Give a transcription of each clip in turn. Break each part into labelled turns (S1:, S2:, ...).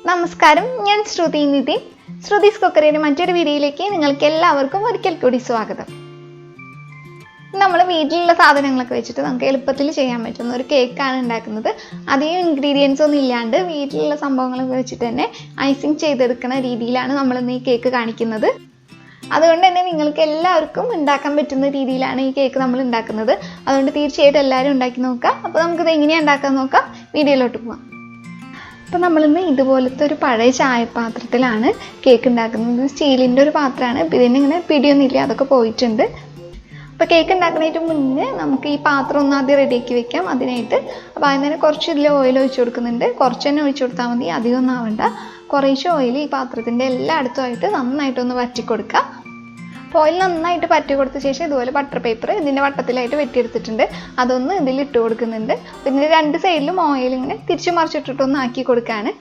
S1: നമസ്കാരം, ഞാൻ ശ്രുതി നിതിൻ. ശ്രുതിസ് കുക്കറിയുടെ മറ്റൊരു വീഡിയോയിലേക്ക് നിങ്ങൾക്ക് എല്ലാവർക്കും ഒരിക്കൽ കൂടി സ്വാഗതം. നമ്മൾ വീട്ടിലുള്ള സാധനങ്ങളൊക്കെ വെച്ചിട്ട് നമുക്ക് എളുപ്പത്തിൽ ചെയ്യാൻ പറ്റുന്ന ഒരു കേക്കാണ് ഉണ്ടാക്കുന്നത്. അധികം ഇൻഗ്രീഡിയൻസ് ഒന്നും ഇല്ലാണ്ട് വീട്ടിലുള്ള സംഭവങ്ങളൊക്കെ വെച്ചിട്ട് തന്നെ ഐസിങ് ചെയ്തെടുക്കുന്ന രീതിയിലാണ് നമ്മൾ ഇന്ന് ഈ കേക്ക് കാണിക്കുന്നത്. അതുകൊണ്ട് തന്നെ നിങ്ങൾക്ക് എല്ലാവർക്കും ഉണ്ടാക്കാൻ പറ്റുന്ന രീതിയിലാണ് ഈ കേക്ക് നമ്മൾ ഉണ്ടാക്കുന്നത്. അതുകൊണ്ട് തീർച്ചയായിട്ടും എല്ലാവരും ഉണ്ടാക്കി നോക്കാം. അപ്പോൾ നമുക്കിത് എങ്ങനെയാണ് ഉണ്ടാക്കാൻ നോക്കാം. വീഡിയോയിലോട്ട് പോകാം. അപ്പോൾ നമ്മളിന്ന് ഇതുപോലത്തെ ഒരു പഴയ ചായപാത്രത്തിലാണ് കേക്ക് ഉണ്ടാക്കുന്നത്. സ്റ്റീലിൻ്റെ ഒരു പാത്രമാണ്. അപ്പോൾ ഇതിന് ഇങ്ങനെ പിടിയൊന്നുമില്ല, അതൊക്കെ പോയിട്ടുണ്ട്. അപ്പോൾ കേക്ക് ഉണ്ടാക്കുന്നതിന് മുന്നേ നമുക്ക് ഈ പാത്രം ഒന്ന് ആദ്യം റെഡിയാക്കി വെക്കാം. അതിനായിട്ട് അപ്പോൾ അതിന് കുറച്ച് ഇതിൽ ഓയിൽ ഒഴിച്ചു കൊടുക്കുന്നുണ്ട്. കുറച്ച് തന്നെ ഒഴിച്ചു കൊടുത്താൽ മതി, അധികം ഒന്നും ആവണ്ട. കുറേശ്ശെ ഓയിൽ ഈ പാത്രത്തിൻ്റെ എല്ലായിടത്തുമായിട്ട് നന്നായിട്ടൊന്ന് വറ്റി കൊടുക്കുക. അപ്പോൾ ഓയിൽ നന്നായിട്ട് പറ്റി കൊടുത്ത ശേഷം ഇതുപോലെ ബട്ടർ പേപ്പർ ഇതിൻ്റെ വട്ടത്തിലായിട്ട് വെട്ടിയെടുത്തിട്ടുണ്ട്. അതൊന്ന് ഇതിൽ ഇട്ട് കൊടുക്കുന്നുണ്ട്. പിന്നെ രണ്ട് സൈഡിലും ഓയിൽ ഇങ്ങനെ തിരിച്ചു മറിച്ചിട്ടിട്ടൊന്ന് ആക്കി കൊടുക്കുകയാണ്.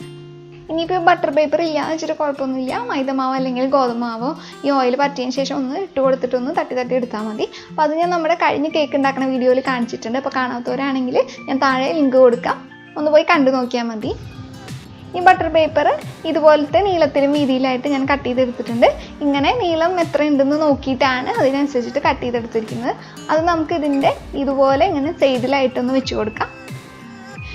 S1: ഇനിയിപ്പോൾ ബട്ടർ പേപ്പർ ഇല്ലാന്ന് വെച്ചിട്ട് കുഴപ്പമൊന്നുമില്ല. മൈദമാവോ അല്ലെങ്കിൽ ഗോതമ്പാവോ ഈ ഓയിൽ പറ്റിയതിന് ശേഷം ഒന്ന് ഇട്ട് കൊടുത്തിട്ടൊന്ന് തട്ടി എടുത്താൽ മതി. അപ്പോൾ അത് ഞാൻ നമ്മുടെ കഴിഞ്ഞ കേക്ക് ഉണ്ടാക്കുന്ന വീഡിയോയിൽ കാണിച്ചിട്ടുണ്ട്. അപ്പോൾ കാണാത്തവരാണെങ്കിൽ ഞാൻ താഴെ ലിങ്ക് കൊടുക്കാം, ഒന്ന് പോയി കണ്ടു നോക്കിയാൽ മതി. ഈ ബട്ടർ പേപ്പർ ഇതുപോലത്തെ നീളത്തിലും വീതിയിലായിട്ട് ഞാൻ കട്ട് ചെയ്തെടുത്തിട്ടുണ്ട്. ഇങ്ങനെ നീളം എത്ര ഉണ്ടെന്ന് നോക്കിയിട്ടാണ് അതിനനുസരിച്ചിട്ട് കട്ട് ചെയ്തെടുത്തിരിക്കുന്നത്. അത് നമുക്ക് ഇതിൻ്റെ ഇതുപോലെ ഇങ്ങനെ സൈഡിലായിട്ടൊന്ന് വെച്ച് കൊടുക്കാം.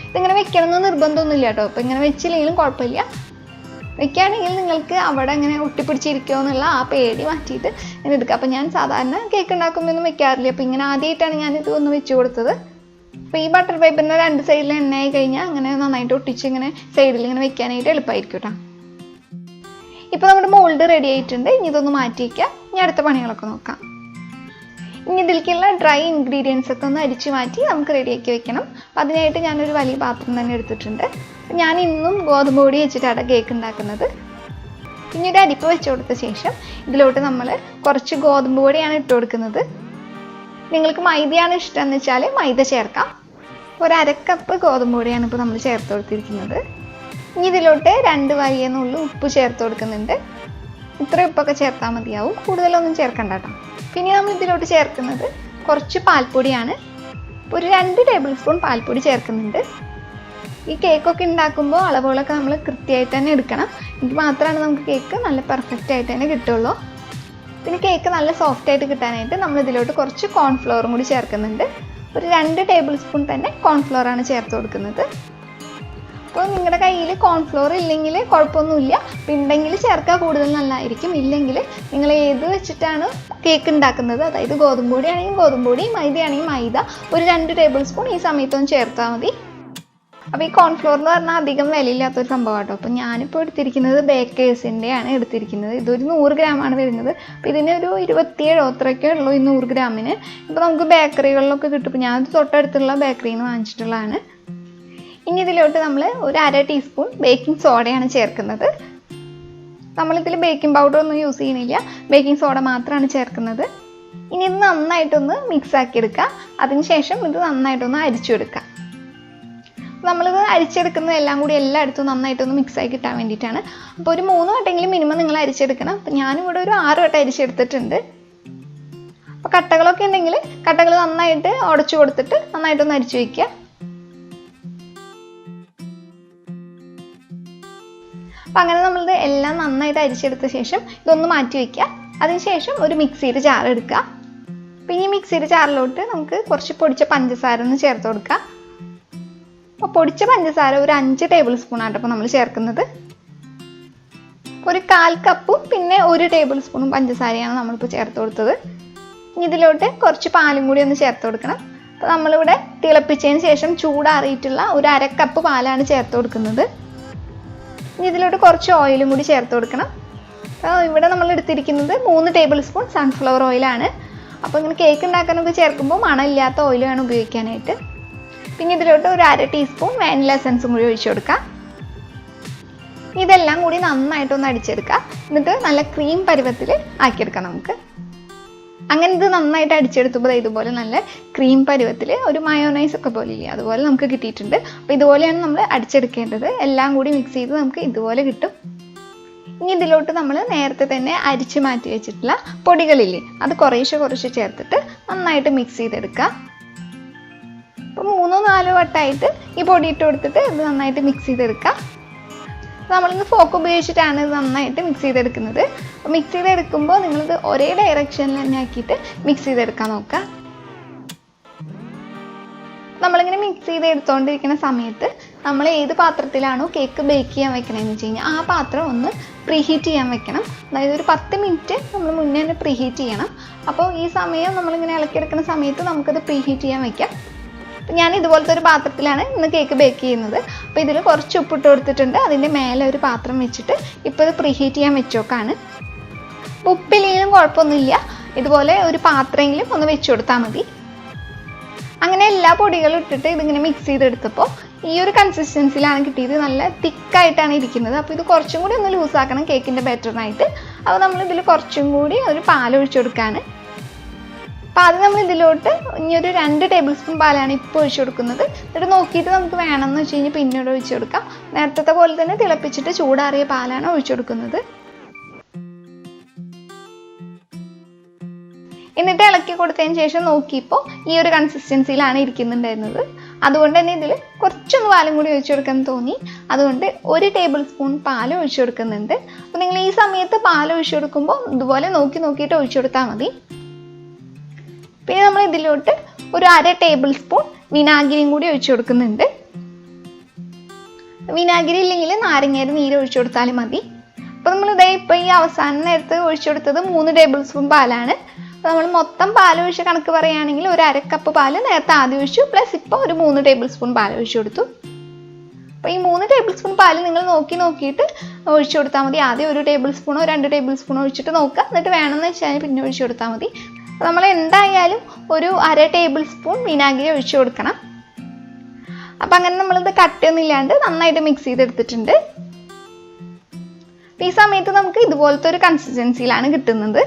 S1: ഇതിങ്ങനെ വെക്കണമെന്ന് നിർബന്ധമൊന്നുമില്ല കേട്ടോ. അപ്പോൾ ഇങ്ങനെ വെച്ചില്ലെങ്കിലും കുഴപ്പമില്ല. വെക്കുകയാണെങ്കിൽ നിങ്ങൾക്ക് അവിടെ ഇങ്ങനെ ഒട്ടിപ്പിടിച്ചിരിക്കുമോ എന്നുള്ള ആ പേടി മാറ്റിയിട്ട് ഇങ്ങനെ എടുക്കുക. അപ്പോൾ ഞാൻ സാധാരണ കേക്ക് ഉണ്ടാക്കുമ്പോൾ ഒന്നും വെക്കാറില്ല. അപ്പോൾ ഇങ്ങനെ ആദ്യമായിട്ടാണ് ഞാനിത് ഒന്ന് വെച്ച് കൊടുത്തത്. അപ്പോൾ ഈ ബട്ടർ പേപ്പറിൻ്റെ രണ്ട് സൈഡിൽ എണ്ണയായി കഴിഞ്ഞാൽ അങ്ങനെ നന്നായിട്ട് ഒട്ടിച്ച് ഇങ്ങനെ സൈഡിൽ ഇങ്ങനെ വെക്കാനായിട്ട് എളുപ്പമായിരിക്കും കേട്ടോ. ഇപ്പോൾ നമ്മുടെ മോൾഡ് റെഡി ആയിട്ടുണ്ട്. ഇനി ഇതൊന്ന് മാറ്റി വയ്ക്കാം. ഇനി അടുത്ത പണികളൊക്കെ നോക്കാം. ഇനി ഇതിലേക്കുള്ള ഡ്രൈ ഇൻഗ്രീഡിയൻസ് ഒക്കെ ഒന്ന് അരിച്ച് മാറ്റി നമുക്ക് റെഡിയാക്കി വെക്കണം. അപ്പോൾ അതിനായിട്ട് ഞാനൊരു വലിയ പാത്രം തന്നെ എടുത്തിട്ടുണ്ട്. ഞാൻ ഇന്നും ഗോതമ്പ് പൊടി വെച്ചിട്ടാണ് കേക്ക് ഉണ്ടാക്കുന്നത്. ഇനി ഒരു അരിപ്പ് വെച്ച് കൊടുത്ത ശേഷം ഇതിലോട്ട് നമ്മൾ കുറച്ച് ഗോതമ്പ് പൊടിയാണ് ഇട്ട് കൊടുക്കുന്നത്. നിങ്ങൾക്ക് മൈദയാണ് ഇഷ്ടമെന്ന് വെച്ചാൽ മൈദ ചേർക്കാം. ഒരു അരക്കപ്പ് ഗോതമ്പ് പൊടിയാണ് ഇപ്പോൾ നമ്മൾ ചേർത്ത് കൊടുത്തിരിക്കുന്നത്. ഇനി ഇതിലോട്ട് 2 വലിയ നുള്ളു ഉപ്പ് ചേർത്ത് കൊടുക്കുന്നുണ്ട്. ഇത്ര ഉപ്പൊക്കെ ചേർത്താൽ മതിയാവും, കൂടുതലൊന്നും ചേർക്കണ്ട കേട്ടോ. പിന്നെ നമ്മൾ ഇതിലോട്ട് ചേർക്കുന്നത് കുറച്ച് പാൽപ്പൊടിയാണ്. ഒരു 2 ടേബിൾ സ്പൂൺ പാൽപ്പൊടി ചേർക്കുന്നുണ്ട്. ഈ കേക്കൊക്കെ ഉണ്ടാക്കുമ്പോൾ അളവുകളൊക്കെ നമ്മൾ കൃത്യമായിട്ട് തന്നെ എടുക്കണം. ഇത് മാത്രമാണ് നമുക്ക് കേക്ക് നല്ല പെർഫെക്റ്റ് ആയിട്ട് തന്നെ കിട്ടുള്ളൂ. പിന്നെ കേക്ക് നല്ല സോഫ്റ്റ് ആയിട്ട് കിട്ടാനായിട്ട് നമ്മൾ ഇതിലോട്ട് കുറച്ച് കോൺഫ്ലവറും കൂടി ചേർക്കുന്നുണ്ട്. ഒരു 2 ടേബിൾ സ്പൂൺ തന്നെ കോൺഫ്ലവറാണ് ചേർത്ത് കൊടുക്കുന്നത്. അപ്പോൾ നിങ്ങളുടെ കയ്യിൽ കോൺഫ്ലവർ ഇല്ലെങ്കിൽ കുഴപ്പമൊന്നുമില്ല, ഉണ്ടെങ്കിൽ ചേർക്കാൻ കൂടുതൽ നല്ലതായിരിക്കും. ഇല്ലെങ്കിൽ നിങ്ങൾ ഏത് വെച്ചിട്ടാണ് കേക്ക് ഉണ്ടാക്കുന്നത്, അതായത് ഗോതമ്പ് പൊടി ആണെങ്കിൽ ഗോതമ്പ് പൊടി, മൈദയാണെങ്കിൽ മൈദ, ഒരു 2 ടേബിൾ സ്പൂൺ ഈ സമയത്തൊന്ന് ചേർത്താൽ മതി. അപ്പോൾ ഈ കോൺഫ്ലോർ എന്ന് പറഞ്ഞാൽ അധികം വിലയില്ലാത്തൊരു സംഭവം കേട്ടോ. അപ്പോൾ ഞാനിപ്പോൾ എടുത്തിരിക്കുന്നത് ബേക്കേഴ്സിൻ്റെയാണ് എടുത്തിരിക്കുന്നത്. ഇതൊരു 100 ഗ്രാമാണ് വരുന്നത്. അപ്പോൾ ഇതിന് ഒരു 27 അത്രയൊക്കെ ഉള്ളൂ ഈ 100 ഗ്രാമിന്. ഇപ്പോൾ നമുക്ക് ബേക്കറികളിലൊക്കെ കിട്ടും. ഇപ്പോൾ ഞാനത് തൊട്ടടുത്തുള്ള ബേക്കറിയിൽ നിന്ന് വാങ്ങിച്ചിട്ടുള്ളതാണ്. ഇനി ഇതിലോട്ട് നമ്മൾ ഒരു 1/2 ടീസ്പൂൺ ബേക്കിംഗ് സോഡയാണ് ചേർക്കുന്നത്. നമ്മളിതിൽ ബേക്കിംഗ് പൗഡർ ഒന്നും യൂസ് ചെയ്യുന്നില്ല, ബേക്കിംഗ് സോഡ മാത്രമാണ് ചേർക്കുന്നത്. ഇനി ഇത് നന്നായിട്ടൊന്ന് മിക്സ് ആക്കി എടുക്കുക. അതിനുശേഷം ഇത് നന്നായിട്ടൊന്ന് അരിച്ചെടുക്കുക. നമ്മളിത് അരിച്ചെടുക്കുന്നത് എല്ലാം കൂടി എല്ലായിടത്തും നന്നായിട്ടൊന്ന് മിക്സായി കിട്ടാൻ വേണ്ടിയിട്ടാണ്. അപ്പോൾ ഒരു 3 വട്ടമെങ്കിലും മിനിമം നിങ്ങൾ അരിച്ചെടുക്കണം. അപ്പോൾ ഞാനിവിടെ ഒരു 6 വട്ടം അരിച്ചെടുത്തിട്ടുണ്ട്. അപ്പോൾ കട്ടകളൊക്കെ ഉണ്ടെങ്കിൽ കട്ടകൾ നന്നായിട്ട് ഉടച്ചു കൊടുത്തിട്ട് നന്നായിട്ടൊന്ന് അരിച്ചു വയ്ക്കുക. അപ്പോൾ അങ്ങനെ നമ്മളിത് എല്ലാം നന്നായിട്ട് അരിച്ചെടുത്ത ശേഷം ഇതൊന്ന് മാറ്റി വയ്ക്കുക. അതിനുശേഷം ഒരു മിക്സിയുടെ ജാർ എടുക്കുക. പിന്നെ ഈ മിക്സിയുടെ ജാറിലോട്ട് നമുക്ക് കുറച്ച് പൊടിച്ച പഞ്ചസാര ഒന്ന് ചേർത്ത് കൊടുക്കുക. അപ്പോൾ പൊടിച്ച പഞ്ചസാര ഒരു 5 ടേബിൾ സ്പൂൺ ആണ് അപ്പോൾ നമ്മൾ ചേർക്കുന്നത്. ഒരു 1/4 കപ്പും പിന്നെ 1 ടേബിൾ സ്പൂണും പഞ്ചസാരയാണ് നമ്മളിപ്പോൾ ചേർത്ത് കൊടുത്തത്. ഇനി ഇതിലോട്ട് കുറച്ച് പാലും കൂടി ഒന്ന് ചേർത്ത് കൊടുക്കണം. അപ്പോൾ നമ്മളിവിടെ തിളപ്പിച്ചതിന് ശേഷം ചൂടാറിയിട്ടുള്ള ഒരു 1/2 കപ്പ് പാലാണ് ചേർത്ത് കൊടുക്കുന്നത്. ഇനി ഇതിലോട്ട് കുറച്ച് ഓയിലും കൂടി ചേർത്ത് കൊടുക്കണം. അപ്പോൾ ഇവിടെ നമ്മൾ എടുത്തിരിക്കുന്നത് 3 ടേബിൾ സ്പൂൺ സൺഫ്ലവർ ഓയിലാണ്. അപ്പോൾ ഇങ്ങനെ കേക്ക് ഉണ്ടാക്കാനൊക്കെ ചേർക്കുമ്പോൾ മണമില്ലാത്ത ഓയിൽ വേണം ഉപയോഗിക്കാനായിട്ട്. പിന്നെ ഇതിലോട്ട് ഒരു 1/2 ടീസ്പൂൺ വാനില എസൻസും കൂടി ഒഴിച്ചു കൊടുക്കാം. ഇതെല്ലാം കൂടി നന്നായിട്ടൊന്ന് അടിച്ചെടുക്കുക. എന്നിട്ട് നല്ല ക്രീം പരുവത്തിൽ ആക്കിയെടുക്കാം നമുക്ക്. അങ്ങനെ ഇത് നന്നായിട്ട് അടിച്ചെടുത്തപ്പോൾ ഇതുപോലെ നല്ല ക്രീം പരുവത്തിൽ ഒരു മയോനൈസ് ഒക്കെ പോലെ ഇല്ലേ, അതുപോലെ നമുക്ക് കിട്ടിയിട്ടുണ്ട്. അപ്പോൾ ഇതുപോലെയാണ് നമ്മൾ അടിച്ചെടുക്കേണ്ടത്. എല്ലാം കൂടി മിക്സ് ചെയ്ത് നമുക്ക് ഇതുപോലെ കിട്ടും. ഇനി ഇതിലോട്ട് നമ്മൾ നേരത്തെ തന്നെ അരിച്ച് മാറ്റി വെച്ചിട്ടുള്ള പൊടികളില്ലേ, അത് കുറേശ്ശെ ചേർത്തിട്ട് നന്നായിട്ട് മിക്സ് ചെയ്തെടുക്കുക. അപ്പോൾ 3-4 വട്ടമായിട്ട് ഈ പൊടി ഇട്ട് കൊടുത്തിട്ട് ഇത് നന്നായിട്ട് മിക്സ് ചെയ്തെടുക്കുക. നമ്മളിന്ന് ഫോക്ക് ഉപയോഗിച്ചിട്ടാണ് ഇത് നന്നായിട്ട് മിക്സ് ചെയ്തെടുക്കുന്നത്. അപ്പോൾ മിക്സ് ചെയ്തെടുക്കുമ്പോൾ നിങ്ങളിത് ഒരേ ഡയറക്ഷനിൽ തന്നെ ആക്കിയിട്ട് മിക്സ് ചെയ്തെടുക്കാൻ നോക്കുക. നമ്മളിങ്ങനെ മിക്സ് ചെയ്തെടുത്തുകൊണ്ടിരിക്കുന്ന സമയത്ത് നമ്മൾ ഏത് പാത്രത്തിലാണോ കേക്ക് ബേക്ക് ചെയ്യാൻ വെക്കണമെന്ന് വെച്ച് കഴിഞ്ഞാൽ ആ പാത്രം ഒന്ന് പ്രീഹീറ്റ് ചെയ്യാൻ വെക്കണം. അതായത് ഒരു 10 മിനിറ്റ് നമ്മൾ മുന്നേ തന്നെ പ്രീഹീറ്റ് ചെയ്യണം. അപ്പോൾ ഈ സമയം നമ്മളിങ്ങനെ ഇളക്കിയെടുക്കുന്ന സമയത്ത് നമുക്കത് പ്രീഹീറ്റ് ചെയ്യാൻ വെക്കാം. ഞാൻ ഇതുപോലത്തെ ഒരു പാത്രത്തിലാണ് ഇന്ന് കേക്ക് ബേക്ക് ചെയ്യുന്നത്. അപ്പോൾ ഇതിൽ കുറച്ച് ഉപ്പിട്ട് കൊടുത്തിട്ടുണ്ട്. അതിൻ്റെ മേലെ ഒരു പാത്രം വെച്ചിട്ട് ഇപ്പോൾ ഇത് പ്രീഹീറ്റ് ചെയ്യാൻ വെച്ചോക്കാണ്. ഉപ്പില്ലെങ്കിലും കുഴപ്പമൊന്നുമില്ല, ഇതുപോലെ ഒരു പാത്രമെങ്കിലും ഒന്ന് വെച്ച് കൊടുത്താൽ മതി. അങ്ങനെ എല്ലാ പൊടികളും ഇട്ടിട്ട് ഇതിങ്ങനെ മിക്സ് ചെയ്തെടുത്തപ്പോൾ ഈ ഒരു കൺസിസ്റ്റൻസിയിലാണ് കിട്ടിയത്. നല്ല തിക്കായിട്ടാണ് ഇരിക്കുന്നത്. അപ്പോൾ ഇത് കുറച്ചും കൂടി ഒന്ന് ലൂസാക്കണം കേക്കിൻ്റെ ബാറ്ററിനായിട്ട്. അപ്പോൾ നമ്മൾ ഇതിൽ കുറച്ചും കൂടി ഒരു പാൽ ഒഴിച്ചു കൊടുക്കുകയാണ്. അപ്പോൾ ആദ്യം നമ്മൾ ഇതിലോട്ട് ഇനിയൊരു 2 ടേബിൾ സ്പൂൺ പാലാണ് ഇപ്പോൾ ഒഴിച്ചു കൊടുക്കുന്നത്. എന്നിട്ട് നോക്കിയിട്ട് നമുക്ക് വേണമെന്ന് വെച്ച് കഴിഞ്ഞാൽ പിന്നീട് ഒഴിച്ചു കൊടുക്കാം. നേരത്തെ പോലെ തന്നെ തിളപ്പിച്ചിട്ട് ചൂടാറിയ പാലാണ് ഒഴിച്ചു കൊടുക്കുന്നത്. എന്നിട്ട് ഇളക്കി കൊടുത്തതിന് ശേഷം നോക്കിയപ്പോൾ ഈ ഒരു കൺസിസ്റ്റൻസിയിലാണ് ഇരിക്കുന്നുണ്ടായിരുന്നത്. അതുകൊണ്ട് തന്നെ ഇതിൽ കുറച്ചൊന്ന് പാലും കൂടി ഒഴിച്ചു കൊടുക്കാൻ തോന്നി. അതുകൊണ്ട് 1 ടേബിൾ സ്പൂൺ പാൽ ഒഴിച്ചു കൊടുക്കുന്നുണ്ട്. അപ്പോൾ നിങ്ങൾ ഈ സമയത്ത് പാൽ ഒഴിച്ചു കൊടുക്കുമ്പോൾ ഇതുപോലെ നോക്കിയിട്ട് ഒഴിച്ചു കൊടുത്താൽ മതി. പിന്നെ നമ്മൾ ഇതിലോട്ട് ഒരു 1/2 ടേബിൾ സ്പൂൺ വിനാഗിരിയും കൂടി ഒഴിച്ചു കൊടുക്കുന്നുണ്ട്. വിനാഗിരി ഇല്ലെങ്കിൽ നാരങ്ങയുടെ നീര് ഒഴിച്ചു കൊടുത്താലും മതി. അപ്പോൾ നമ്മളിതേ ഇപ്പോൾ ഈ അവസാന നേരത്ത് ഒഴിച്ചു കൊടുത്തത് 3 ടേബിൾ സ്പൂൺ പാലാണ്. അപ്പോൾ നമ്മൾ മൊത്തം പാൽ ഒഴിച്ച കണക്ക് പറയുകയാണെങ്കിൽ ഒരു 1/2 കപ്പ് പാല് നേരത്തെ ആദ്യം ഒഴിച്ചു, പ്ലസ് ഇപ്പോൾ ഒരു 3 ടേബിൾ സ്പൂൺ പാൽ ഒഴിച്ചു കൊടുത്തു. അപ്പോൾ ഈ 3 ടേബിൾ സ്പൂൺ പാല് നിങ്ങൾ നോക്കിയിട്ട് ഒഴിച്ചു കൊടുത്താൽ മതി. ആദ്യം 1 ടേബിൾ സ്പൂണോ 2 ടേബിൾ സ്പൂണോ ഒഴിച്ചിട്ട് നോക്കുക. എന്നിട്ട് വേണമെന്ന് വെച്ചാൽ പിന്നെ ഒഴിച്ചു കൊടുത്താൽ മതി. നമ്മൾ എന്തായാലും ഒരു 1/2 ടേബിൾ സ്പൂൺ വിനാഗിരി ഒഴിച്ചു കൊടുക്കണം. അപ്പം അങ്ങനെ നമ്മളിത് കട്ടയൊന്നും ഇല്ലാണ്ട് നന്നായിട്ട് മിക്സ് ചെയ്തെടുത്തിട്ടുണ്ട്. ഈ സമയത്ത് നമുക്ക് ഇതുപോലത്തെ ഒരു കൺസിസ്റ്റൻസിയിലാണ് കിട്ടുന്നത്.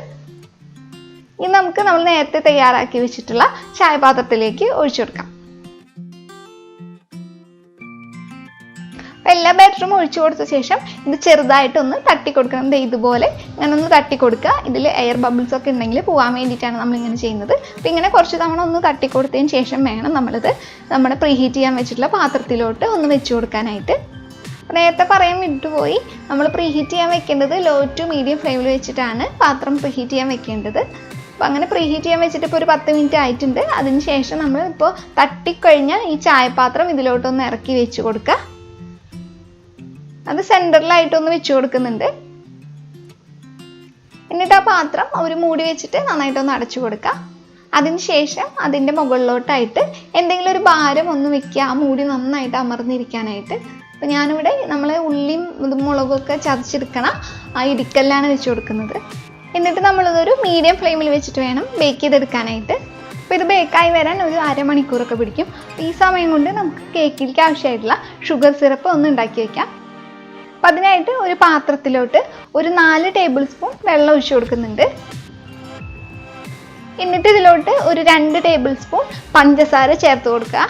S1: ഇനി നമുക്ക് നമ്മൾ നേരത്തെ തയ്യാറാക്കി വെച്ചിട്ടുള്ള ചായപാത്രത്തിലേക്ക് ഒഴിച്ചു കൊടുക്കാം. എല്ലാ ബാറ്ററും ഒഴിച്ചു കൊടുത്ത ശേഷം ഇത് ചെറുതായിട്ടൊന്ന് തട്ടി കൊടുക്കണം. ഇതുപോലെ ഇങ്ങനെ ഒന്ന് തട്ടി കൊടുക്കുക. ഇതിൽ എയർ ബബിൾസ് ഒക്കെ ഉണ്ടെങ്കിൽ പോകാൻ വേണ്ടിയിട്ടാണ് നമ്മളിങ്ങനെ ചെയ്യുന്നത്. അപ്പോൾ ഇങ്ങനെ കുറച്ച് തവണ ഒന്ന് തട്ടി കൊടുത്തതിന് ശേഷം വേണം നമ്മളിത് നമ്മുടെ പ്രീഹീറ്റ് ചെയ്യാൻ വെച്ചിട്ടുള്ള പാത്രത്തിലോട്ട് ഒന്ന് വെച്ച് കൊടുക്കാനായിട്ട്. നേരത്തെ പറയാൻ വിട്ടുപോയി, നമ്മൾ പ്രീഹീറ്റ് ചെയ്യാൻ വെക്കേണ്ടത് ലോ ടു മീഡിയം ഫ്ലെയിമിൽ വെച്ചിട്ടാണ് പാത്രം പ്രീഹീറ്റ് ചെയ്യാൻ വെക്കേണ്ടത്. അപ്പോൾ അങ്ങനെ പ്രീഹീറ്റ് ചെയ്യാൻ വെച്ചിട്ട് ഇപ്പോൾ ഒരു 10 മിനിറ്റ് ആയിട്ടുണ്ട്. അതിന് ശേഷം നമ്മൾ ഇപ്പോൾ തട്ടിക്കഴിഞ്ഞാൽ ഈ ചായപാത്രം ഇതിലോട്ടൊന്ന് ഇറക്കി വെച്ച് കൊടുക്കുക. അത് സെൻറ്ററിലായിട്ടൊന്ന് വെച്ച് കൊടുക്കുന്നുണ്ട്. എന്നിട്ട് ആ പാത്രം ഒരു മൂടി വെച്ചിട്ട് നന്നായിട്ടൊന്ന് അടച്ചു കൊടുക്കുക. അതിന് ശേഷം അതിൻ്റെ മുകളിലോട്ടായിട്ട് എന്തെങ്കിലും ഒരു ഭാരം ഒന്ന് വെക്കുക, ആ മൂടി നന്നായിട്ട് അമർന്നിരിക്കാനായിട്ട്. അപ്പോൾ ഞാനിവിടെ നമ്മൾ ഉള്ളിയും മുളകൊക്കെ ചതച്ചെടുക്കണ ആ ഇടിക്കല്ലാണ് വെച്ച് കൊടുക്കുന്നത്. എന്നിട്ട് നമ്മളിതൊരു മീഡിയം ഫ്ലെയിമിൽ വെച്ചിട്ട് വേണം ബേക്ക് ചെയ്തെടുക്കാനായിട്ട്. അപ്പോൾ ഇത് ബേക്കായി വരാൻ ഒരു 1/2 മണിക്കൂറൊക്കെ പിടിക്കും. ഈ സമയം കൊണ്ട് നമുക്ക് കേക്കിലേക്ക് ആവശ്യമായിട്ടുള്ള ഷുഗർ സിറപ്പ് ഒന്ന് ഉണ്ടാക്കി വയ്ക്കാം. അപ്പം അതിനായിട്ട് ഒരു പാത്രത്തിലോട്ട് ഒരു 4 ടേബിൾ സ്പൂൺ വെള്ളം ഒഴിച്ചു കൊടുക്കുന്നുണ്ട്. എന്നിട്ട് ഇതിലോട്ട് ഒരു 2 ടേബിൾ സ്പൂൺ പഞ്ചസാര ചേർത്ത് കൊടുക്കുക.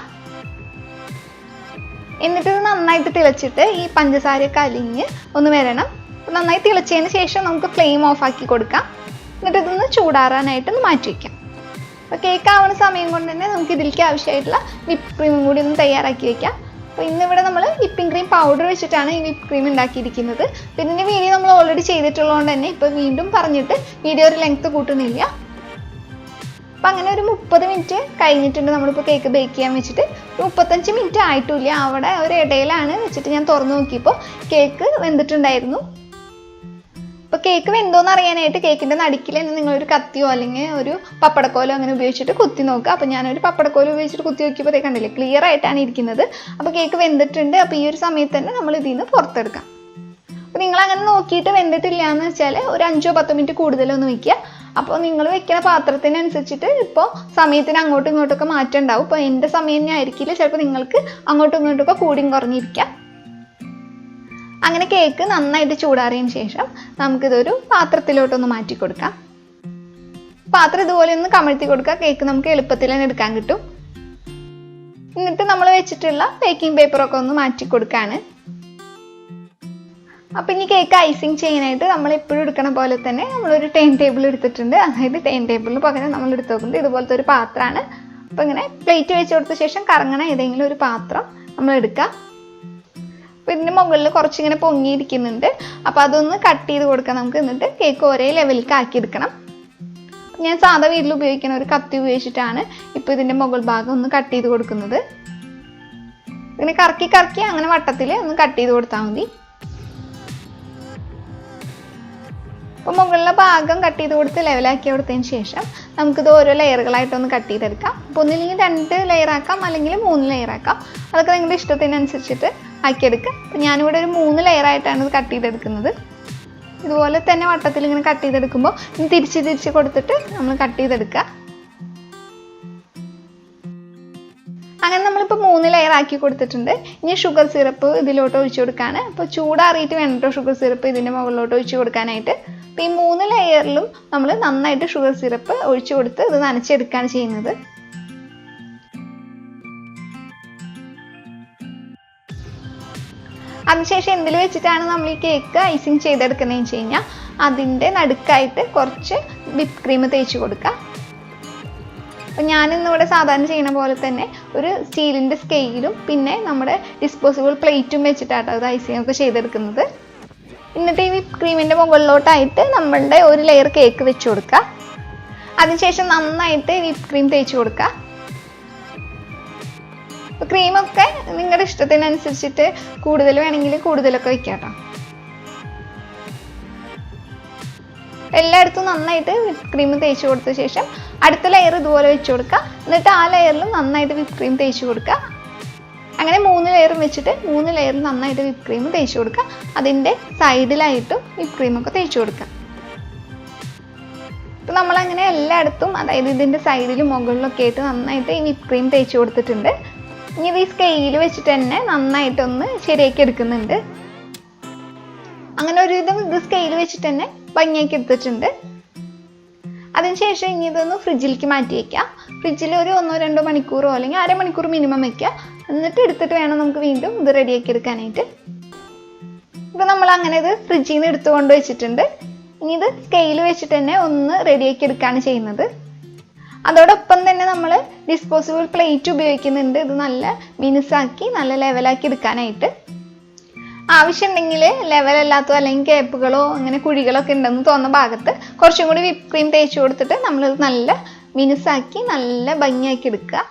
S1: എന്നിട്ട് ഇത് നന്നായിട്ട് തിളച്ചിട്ട് ഈ പഞ്ചസാരയൊക്കെ അലിഞ്ഞ് ഒന്ന് വരണം. നന്നായി തിളച്ചതിന് ശേഷം നമുക്ക് ഫ്ലെയിം ഓഫ് ആക്കി കൊടുക്കാം. എന്നിട്ട് ഇതൊന്ന് ചൂടാറാനായിട്ട് ഒന്ന് മാറ്റി വയ്ക്കാം. അപ്പോൾ കേക്ക് ആവുന്ന സമയം കൊണ്ട് തന്നെ നമുക്ക് ഇതിലേക്ക് ആവശ്യമായിട്ടുള്ള വിപ്പ് ക്രീമും കൂടി ഒന്ന് തയ്യാറാക്കി വയ്ക്കാം. അപ്പോൾ ഇന്നിവിടെ നമ്മൾ വിപ്പിംഗ് ക്രീം പൗഡർ വെച്ചിട്ടാണ് ഈ വിപ്പ് ക്രീം ഉണ്ടാക്കിയിരിക്കുന്നത്. അപ്പോൾ ഇതിൻ്റെ വീഡിയോ നമ്മൾ ഓൾറെഡി ചെയ്തിട്ടുള്ളതുകൊണ്ട് തന്നെ ഇപ്പോൾ വീണ്ടും പറഞ്ഞിട്ട് വീഡിയോ ഒരു ലെങ്ത്ത് കൂട്ടുന്നില്ല. അപ്പം അങ്ങനെ ഒരു 30 മിനിറ്റ് കഴിഞ്ഞിട്ടുണ്ട്. നമ്മളിപ്പോൾ കേക്ക് ബേക്ക് ചെയ്യാൻ വെച്ചിട്ട് 35 മിനിറ്റ് ആയിട്ടില്ല. അവിടെ ഒരു ഇടയിലാണ് വെച്ചിട്ട് ഞാൻ തുറന്നു നോക്കിയപ്പോൾ കേക്ക് വെന്തിട്ടുണ്ടായിരുന്നു. അപ്പോൾ കേക്ക് വെന്തോന്ന് അറിയാനായിട്ട് കേക്കിൻ്റെ നടുക്കിൽ നിങ്ങളൊരു കത്തിയോ അല്ലെങ്കിൽ ഒരു പപ്പടക്കോലോ അങ്ങനെ ഉപയോഗിച്ചിട്ട് കുത്തി നോക്കുക. അപ്പോൾ ഞാനൊരു പപ്പടക്കോലോ ഉപയോഗിച്ചിട്ട് കുത്തി നോക്കിയപ്പോൾ കണ്ടില്ലേ, ക്ലിയർ ആയിട്ടാണ് ഇരിക്കുന്നത്. അപ്പോൾ കേക്ക് വെന്തിട്ടുണ്ട്. അപ്പോൾ ഈ ഒരു സമയത്ത് തന്നെ നമ്മൾ ഇതിൽ നിന്ന് പുറത്തെടുക്കാം. അപ്പോൾ നിങ്ങൾ അങ്ങനെ നോക്കിയിട്ട് വെന്തിട്ടില്ല എന്ന് വെച്ചാൽ ഒരു 5-10 മിനിറ്റ് കൂടുതലൊന്ന് വയ്ക്കുക. അപ്പോൾ നിങ്ങൾ വെക്കുന്ന പാത്രത്തിനനുസരിച്ചിട്ട് ഇപ്പോൾ സമയത്തിന് അങ്ങോട്ടും ഇങ്ങോട്ടൊക്കെ മാറ്റം ഉണ്ടാവും. ഇപ്പോൾ എൻ്റെ സമയം ഞാൻ ആയിരിക്കില്ല, ചിലപ്പോൾ നിങ്ങൾക്ക് അങ്ങോട്ടും ഇങ്ങോട്ടൊക്കെ കൂടിയും കുറഞ്ഞിരിക്കാം. അങ്ങനെ കേക്ക് നന്നായിട്ട് ചൂടാറിയതിന് ശേഷം നമുക്കിതൊരു പാത്രത്തിലോട്ടൊന്ന് മാറ്റി കൊടുക്കാം. പാത്രം ഇതുപോലെ ഒന്ന് കമഴ്ത്തി കൊടുക്കുക. കേക്ക് നമുക്ക് എളുപ്പത്തിൽ തന്നെ എടുക്കാൻ കിട്ടും. എന്നിട്ട് നമ്മൾ വെച്ചിട്ടുള്ള ബേക്കിംഗ് പേപ്പറൊക്കെ ഒന്ന് മാറ്റി കൊടുക്കുകയാണ്. അപ്പോൾ ഇനി കേക്ക് ഐസിങ് ചെയ്യാനായിട്ട് നമ്മൾ എപ്പോഴും എടുക്കണ പോലെ തന്നെ നമ്മളൊരു ടേൺ ടേബിൾ എടുത്തിട്ടുണ്ട്. അതായത് ടേൺ ടേബിളിന് പകരം നമ്മൾ എടുത്ത് നോക്കുന്നത് ഇതുപോലത്തെ ഒരു പാത്രമാണ്. അപ്പോൾ ഇങ്ങനെ പ്ലേറ്റ് വെച്ച് കൊടുത്ത ശേഷം കറങ്ങണ ഏതെങ്കിലും ഒരു പാത്രം നമ്മൾ എടുക്കുക. അപ്പോൾ ഇതിൻ്റെ മുകളിൽ കുറച്ചിങ്ങനെ പൊങ്ങിയിരിക്കുന്നുണ്ട്. അപ്പോൾ അതൊന്ന് കട്ട് ചെയ്ത് കൊടുക്കാം നമുക്ക്. എന്നിട്ട് കേക്ക് ഒരേ ലെവലിലേക്ക് ആക്കിയെടുക്കണം. ഞാൻ സാധാ വീട്ടിൽ ഉപയോഗിക്കുന്ന ഒരു കത്തി ഉപയോഗിച്ചിട്ടാണ് ഇപ്പോൾ ഇതിൻ്റെ മുകൾ ഭാഗം ഒന്ന് കട്ട് ചെയ്ത് കൊടുക്കുന്നത്. ഇങ്ങനെ കറക്കി കറക്കി അങ്ങനെ വട്ടത്തിൽ ഒന്ന് കട്ട് ചെയ്ത് കൊടുത്താൽ മതി. അപ്പോൾ മുകളിലെ ഭാഗം കട്ട് ചെയ്ത് കൊടുത്ത് ലെവലാക്കി കൊടുത്തതിന് ശേഷം നമുക്കിത് ഓരോ ലെയറുകളായിട്ടൊന്ന് കട്ട് ചെയ്തെടുക്കാം. അപ്പോൾ ഒന്നില്ലെങ്കിൽ 2 ലെയർ ആക്കാം, അല്ലെങ്കിൽ 3 ലെയർ ആക്കാം. അതൊക്കെ നിങ്ങളുടെ ഇഷ്ടത്തിനനുസരിച്ചിട്ട് ആക്കിയെടുക്കുക. അപ്പോൾ ഞാനിവിടെ ഒരു 3 ലെയറായിട്ടാണ് ഇത് കട്ട് ചെയ്തെടുക്കുന്നത്. ഇതുപോലെ തന്നെ വട്ടത്തിൽ ഇങ്ങനെ കട്ട് ചെയ്തെടുക്കുമ്പോൾ ഇനി തിരിച്ച് കൊടുത്തിട്ട് നമ്മൾ കട്ട് ചെയ്തെടുക്കുക. അങ്ങനെ നമ്മളിപ്പോൾ 3 ലെയർ ആക്കി കൊടുത്തിട്ടുണ്ട്. ഇനി ഷുഗർ സിറപ്പ് ഇതിലോട്ട് ഒഴിച്ചു കൊടുക്കുകയാണ്. അപ്പോൾ ചൂടാറിയിട്ട് വേണം കേട്ടോ ഷുഗർ സിറപ്പ് ഇതിൻ്റെ മുകളിലോട്ട് ഒഴിച്ചു കൊടുക്കാനായിട്ട്. അപ്പോൾ ഈ 3 ലെയറിലും നമ്മൾ നന്നായിട്ട് ഷുഗർ സിറപ്പ് ഒഴിച്ചു കൊടുത്ത് ഇത് നനച്ചെടുക്കുകയാണ് ചെയ്യുന്നത്. അതിനുശേഷം എന്തിൽ വെച്ചിട്ടാണ് നമ്മൾ ഈ കേക്ക് ഐസിങ് ചെയ്തെടുക്കുന്നതെന്ന് വെച്ച് കഴിഞ്ഞാൽ അതിൻ്റെ നടുക്കായിട്ട് കുറച്ച് വിപ്പ് ക്രീം തേച്ച് കൊടുക്കുക. അപ്പം ഞാനിന്നിവിടെ സാധാരണ ചെയ്യുന്ന പോലെ തന്നെ ഒരു സ്റ്റീലിൻ്റെ സ്കെയിലും പിന്നെ നമ്മുടെ ഡിസ്പോസിബിൾ പ്ലേറ്റും വെച്ചിട്ടാണ് അത് ഐസിങ് ഒക്കെ ചെയ്തെടുക്കുന്നത്. എന്നിട്ട് ഈ വിപ്പ് ക്രീമിൻ്റെ മുകളിലോട്ടായിട്ട് നമ്മളുടെ ഒരു ലെയർ കേക്ക് വെച്ച് കൊടുക്കുക. അതിനുശേഷം നന്നായിട്ട് വിപ്പ് ക്രീം തേച്ച് കൊടുക്കുക. ക്രീമൊക്കെ നിങ്ങളുടെ ഇഷ്ടത്തിനനുസരിച്ചിട്ട് കൂടുതൽ വേണമെങ്കിൽ കൂടുതലൊക്കെ വെക്കാം കേട്ടോ. എല്ലായിടത്തും നന്നായിട്ട് വിപ്പ് ക്രീം തേച്ച് കൊടുത്ത ശേഷം അടുത്ത ലെയർ ഇതുപോലെ വെച്ച് കൊടുക്കുക. എന്നിട്ട് ആ ലെയറിലും നന്നായിട്ട് വിപ്പ് ക്രീം തേച്ച് കൊടുക്കുക. അങ്ങനെ 3 ലെയറും വെച്ചിട്ട് 3 ലെയറിൽ നന്നായിട്ട് വിപ്പ് ക്രീം തേച്ച് കൊടുക്കുക. അതിൻ്റെ സൈഡിലായിട്ടും വിപ്പ് ക്രീമൊക്കെ തേച്ച് കൊടുക്കുക. അപ്പോൾ നമ്മളങ്ങനെ എല്ലായിടത്തും, അതായത് ഇതിൻ്റെ സൈഡിലും മുകളിലൊക്കെ ആയിട്ട് നന്നായിട്ട് ഈ വിപ്പ് ക്രീം തേച്ച് കൊടുത്തിട്ടുണ്ട്. ഇനി ഇത് ഈ സ്കെയിൽ വെച്ചിട്ട് തന്നെ നന്നായിട്ടൊന്ന് ശരിയാക്കി എടുക്കുന്നുണ്ട്. അങ്ങനെ ഒരുവിധം ഇത് സ്കെയിൽ വെച്ചിട്ട് തന്നെ ഭംഗിയാക്കി എടുത്തിട്ടുണ്ട്. അതിനുശേഷം ഇനി ഇതൊന്ന് ഫ്രിഡ്ജിലേക്ക് മാറ്റി വയ്ക്കുക. ഫ്രിഡ്ജിൽ ഒരു 1-2 മണിക്കൂറോ അല്ലെങ്കിൽ അരമണിക്കൂർ മിനിമം വയ്ക്കുക. എന്നിട്ട് എടുത്തിട്ട് വേണം നമുക്ക് വീണ്ടും ഇത് റെഡിയാക്കി എടുക്കാനായിട്ട്. ഇപ്പോൾ നമ്മൾ അങ്ങനെ ഇത് ഫ്രിഡ്ജിൽ നിന്ന് എടുത്തുകൊണ്ട് വെച്ചിട്ടുണ്ട്. ഇനി ഇത് സ്കെയിൽ വെച്ചിട്ട് തന്നെ ഒന്ന് റെഡിയാക്കി എടുക്കുകയാണ് ചെയ്യുന്നത്. അതോടൊപ്പം തന്നെ നമ്മൾ ഡിസ്പോസിബിൾ പ്ലേറ്റ് ഉപയോഗിക്കുന്നുണ്ട്. ഇത് നല്ല മിനുസാക്കി നല്ല ലെവലാക്കി എടുക്കാനായിട്ട്. ആവശ്യമുണ്ടെങ്കിൽ ലെവലല്ലാത്തോ അല്ലെങ്കിൽ കേപ്പുകളോ അങ്ങനെ കുഴികളൊക്കെ ഉണ്ടെന്ന് തോന്നുന്ന ഭാഗത്ത് കുറച്ചും കൂടി വിപ്പ് ക്രീം തേച്ച് കൊടുത്തിട്ട് നമ്മളിത് നല്ല മിനുസാക്കി നല്ല ഭംഗിയാക്കി എടുക്കുക.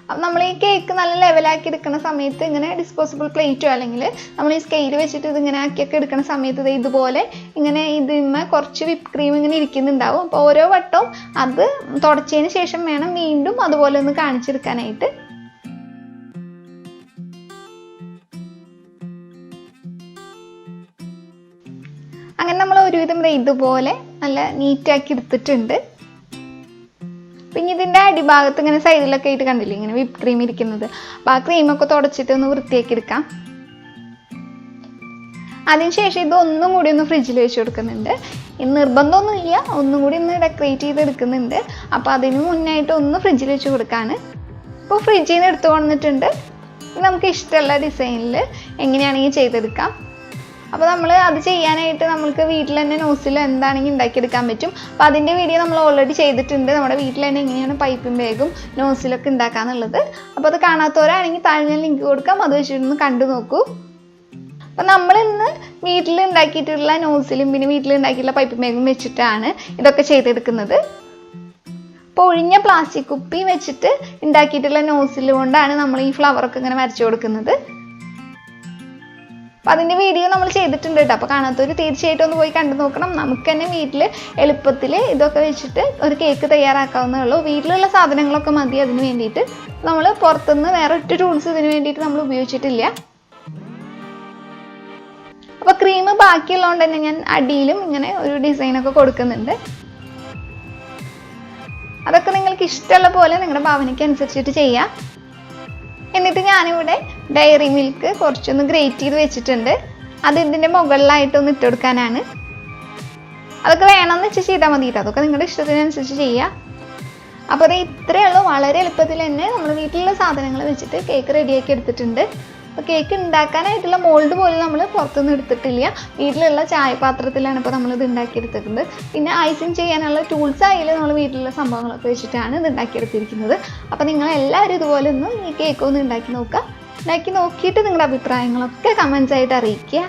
S1: അപ്പം നമ്മൾ ഈ കേക്ക് നല്ല ലെവലാക്കി എടുക്കുന്ന സമയത്ത് ഇങ്ങനെ ഡിസ്പോസിബിൾ പ്ലേറ്റോ അല്ലെങ്കിൽ നമ്മൾ ഈ സ്കെയിൽ വെച്ചിട്ട് ഇതിങ്ങനെ ആക്കിയൊക്കെ എടുക്കുന്ന സമയത്ത് ഇതുപോലെ ഇങ്ങനെ ഇതിന്മേ കുറച്ച് വിപ്പ് ക്രീം ഇങ്ങനെ ഇരിക്കുന്നുണ്ടാവും. അപ്പോൾ ഓരോ വട്ടവും അത് തുടച്ചതിന് ശേഷം വേണം വീണ്ടും അതുപോലെ ഒന്ന് കാണിച്ചെടുക്കാനായിട്ട്. അങ്ങനെ നമ്മൾ ഒരുവിധം ഇതുപോലെ നല്ല നീറ്റാക്കി എടുത്തിട്ടുണ്ട്. പിന്നെ ഇതിൻ്റെ അടിഭാഗത്ത് ഇങ്ങനെ സൈഡിലൊക്കെ ആയിട്ട് കണ്ടില്ലേ ഇങ്ങനെ വിപ്പ് ക്രീം ഇരിക്കുന്നത്. അപ്പോൾ ആ ക്രീമൊക്കെ തുടച്ചിട്ട് ഒന്ന് വൃത്തിയാക്കി എടുക്കാം. അതിനുശേഷം ഇതൊന്നും കൂടി ഒന്ന് ഫ്രിഡ്ജിൽ വെച്ച് കൊടുക്കുന്നുണ്ട്. നിർബന്ധമൊന്നുമില്ല, ഒന്നും കൂടി ഒന്ന് ഡെക്കറേറ്റ് ചെയ്ത് എടുക്കുന്നുണ്ട്. അപ്പോൾ അതിന് മുന്നായിട്ട് ഒന്ന് ഫ്രിഡ്ജിൽ വെച്ച് കൊടുക്കാണ്. ഇപ്പോൾ ഫ്രിഡ്ജിൽ നിന്ന് എടുത്തു കൊണ്ടിട്ടുണ്ട്. നമുക്ക് ഇഷ്ടമുള്ള ഡിസൈനിൽ എങ്ങനെയാണെങ്കിൽ ചെയ്തെടുക്കാം. അപ്പോൾ നമ്മൾ അത് ചെയ്യാനായിട്ട് നമുക്ക് വീട്ടിൽ തന്നെ നോസിൽ എന്താണെങ്കിൽ ഉണ്ടാക്കിയെടുക്കാൻ പറ്റും. അപ്പോൾ അതിൻ്റെ വീഡിയോ നമ്മൾ ഓൾറെഡി ചെയ്തിട്ടുണ്ട്. നമ്മുടെ വീട്ടിൽ തന്നെ എങ്ങനെയാണ് പൈപ്പും ബാഗും നോസിലൊക്കെ ഉണ്ടാക്കാന്നുള്ളത്. അപ്പോൾ അത് കാണാത്തവരാണെങ്കിൽ താഴെ ലിങ്ക് കൊടുക്കാം, അത് വെച്ചിട്ടൊന്ന് കണ്ടു നോക്കൂ. അപ്പോൾ നമ്മളിന്ന് വീട്ടിൽ ഉണ്ടാക്കിയിട്ടുള്ള നോസിലും പിന്നെ വീട്ടിൽ ഉണ്ടാക്കിയിട്ടുള്ള പൈപ്പും ബാഗും വെച്ചിട്ടാണ് ഇതൊക്കെ ചെയ്തെടുക്കുന്നത്. അപ്പോൾ ഒഴിഞ്ഞ പ്ലാസ്റ്റിക് കുപ്പി വെച്ചിട്ട് ഉണ്ടാക്കിയിട്ടുള്ള നോസിൽ കൊണ്ടാണ് നമ്മൾ ഈ ഫ്ലവറൊക്കെ ഇങ്ങനെ വരച്ചു കൊടുക്കുന്നത്. അപ്പോൾ അതിൻ്റെ വീഡിയോ നമ്മൾ ചെയ്തിട്ടുണ്ട് കേട്ടോ. അപ്പോൾ കാണാത്തവർ തീർച്ചയായിട്ടും ഒന്ന് പോയി കണ്ടു നോക്കണം. നമുക്ക് തന്നെ വീട്ടിൽ എളുപ്പത്തിൽ ഇതൊക്കെ വെച്ചിട്ട് ഒരു കേക്ക് തയ്യാറാക്കാവുന്നേ ഉള്ളൂ. വീട്ടിലുള്ള സാധനങ്ങളൊക്കെ മതി അതിന് വേണ്ടിയിട്ട്. നമ്മൾ പുറത്തുനിന്ന് വേറെ ഒറ്റ ടൂൾസ് ഇതിന് വേണ്ടിയിട്ട് നമ്മൾ ഉപയോഗിച്ചിട്ടില്ല. അപ്പോൾ ക്രീം ബാക്കിയുള്ളതുകൊണ്ട് തന്നെ ഞാൻ അടിയിലും ഇങ്ങനെ ഒരു ഡിസൈനൊക്കെ കൊടുക്കുന്നുണ്ട്. അതൊക്കെ നിങ്ങൾക്ക് ഇഷ്ടമുള്ള പോലെ നിങ്ങളുടെ ഭാവനയ്ക്ക് അനുസരിച്ചിട്ട് ചെയ്യാം. എന്നിട്ട് ഞാനിവിടെ ഡയറി മിൽക്ക് കുറച്ചൊന്ന് ഗ്രേറ്റ് ചെയ്ത് വെച്ചിട്ടുണ്ട്. അത് ഇതിൻ്റെ മുകളിലായിട്ടൊന്ന് ഇട്ട് കൊടുക്കാനാണ്. അതൊക്കെ വേണമെന്ന് വെച്ച് ചെയ്താൽ മതി കേട്ടോ. അതൊക്കെ നിങ്ങളുടെ ഇഷ്ടത്തിനനുസരിച്ച് ചെയ്യാം. അപ്പോൾ അത് ഇത്രയേ ഉള്ളൂ. വളരെ എളുപ്പത്തിൽ തന്നെ നമ്മൾ വീട്ടിലുള്ള സാധനങ്ങൾ വെച്ചിട്ട് കേക്ക് റെഡിയാക്കി എടുത്തിട്ടുണ്ട്. അപ്പോൾ കേക്ക് ഉണ്ടാക്കാനായിട്ടുള്ള മോൾഡ് പോലും നമ്മൾ പുറത്തുനിന്ന് എടുത്തിട്ടില്ല. വീട്ടിലുള്ള ചായപാത്രത്തിലാണ് ഇപ്പോൾ നമ്മളിത് ഉണ്ടാക്കിയെടുത്തിട്ടുണ്ട്. പിന്നെ ഐസിങ് ചെയ്യാനുള്ള ടൂൾസ് ആയാലും നമ്മൾ വീട്ടിലുള്ള സംഭവങ്ങളൊക്കെ വെച്ചിട്ടാണ് ഇത് ഉണ്ടാക്കിയെടുത്തിരിക്കുന്നത്. അപ്പോൾ നിങ്ങളെല്ലാവരും ഇതുപോലെ ഒന്ന് ഈ കേക്ക് ഒന്ന് ഉണ്ടാക്കി നോക്കുക. ഉണ്ടാക്കി നോക്കിയിട്ട് നിങ്ങളുടെ അഭിപ്രായങ്ങളൊക്കെ കമൻസ് ആയിട്ട് അറിയിക്കുക.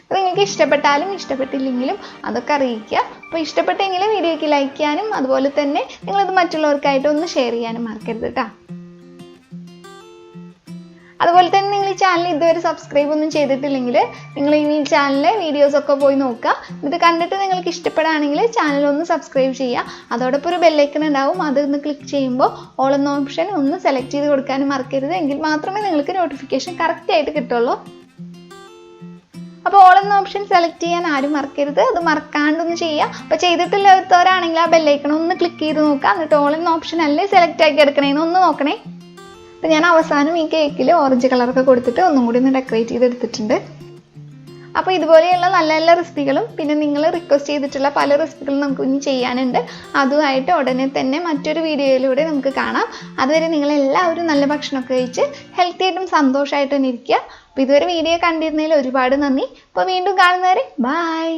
S1: അപ്പോൾ നിങ്ങൾക്ക് ഇഷ്ടപ്പെട്ടാലും ഇഷ്ടപ്പെട്ടില്ലെങ്കിലും അതൊക്കെ അറിയിക്കുക. അപ്പോൾ ഇഷ്ടപ്പെട്ടെങ്കിൽ വീഡിയോയ്ക്ക് ലൈക്ക് ചെയ്യാനും അതുപോലെ തന്നെ നിങ്ങളിത് മറ്റുള്ളവർക്കായിട്ട് ഒന്ന് ഷെയർ ചെയ്യാനും മറക്കരുത് കേട്ടോ. അതുപോലെ തന്നെ നിങ്ങൾ ഈ ചാനൽ ഇതുവരെ സബ്സ്ക്രൈബ് ഒന്നും ചെയ്തിട്ടില്ലെങ്കിൽ നിങ്ങൾ ഈ ചാനലിലെ വീഡിയോസൊക്കെ പോയി നോക്കുക. ഇത് കണ്ടിട്ട് നിങ്ങൾക്ക് ഇഷ്ടപ്പെടുകയാണെങ്കിൽ ചാനൽ ഒന്ന് സബ്സ്ക്രൈബ് ചെയ്യുക. അതോടൊപ്പം ഒരു ബെല്ലൈക്കൺ ഉണ്ടാവും, അതൊന്ന് ക്ലിക്ക് ചെയ്യുമ്പോൾ ഓൾ എന്ന ഓപ്ഷൻ ഒന്ന് സെലക്ട് ചെയ്ത് കൊടുക്കാനും മറക്കരുത്. എങ്കിൽ മാത്രമേ നിങ്ങൾക്ക് നോട്ടിഫിക്കേഷൻ കറക്റ്റായിട്ട് കിട്ടുള്ളൂ. അപ്പോൾ ഓൾ എന്ന ഓപ്ഷൻ സെലക്ട് ചെയ്യാൻ ആരും മറക്കരുത്. അത് മറക്കാണ്ടൊന്ന് ചെയ്യുക. അപ്പോൾ ചെയ്തിട്ടില്ലാത്തവരാണെങ്കിൽ ആ ബെല്ലൈക്കൺ ഒന്ന് ക്ലിക്ക് ചെയ്ത് നോക്കുക. എന്നിട്ട് ഓൾ എന്ന ഓപ്ഷൻ അല്ലേ സെലക്ട് ആക്കി എടുക്കണേന്ന് ഒന്ന് നോക്കണേ. അപ്പോൾ ഞാൻ അവസാനം ഈ കേക്കിൽ ഓറഞ്ച് കളറൊക്കെ കൊടുത്തിട്ട് ഒന്നും കൂടി ഒന്ന് ഡെക്കറേറ്റ് ചെയ്തെടുത്തിട്ടുണ്ട്. അപ്പോൾ ഇതുപോലെയുള്ള നല്ല നല്ല റെസിപ്പികളും പിന്നെ നിങ്ങൾ റിക്വസ്റ്റ് ചെയ്തിട്ടുള്ള പല റെസിപ്പികളും നമുക്ക് ഇനി ചെയ്യാനുണ്ട്. അതുമായിട്ട് ഉടനെ തന്നെ മറ്റൊരു വീഡിയോയിലൂടെ നമുക്ക് കാണാം. അതുവരെ നിങ്ങളെല്ലാവരും നല്ല ഭക്ഷണമൊക്കെ കഴിച്ച് ഹെൽത്തി ആയിട്ടും സന്തോഷമായിട്ടും ഇരിക്കുക. അപ്പോൾ ഇതുവരെ വീഡിയോ കണ്ടിരുന്നതിൽ ഒരുപാട് നന്ദി. അപ്പോൾ വീണ്ടും കാണുന്നവരെ ബൈ.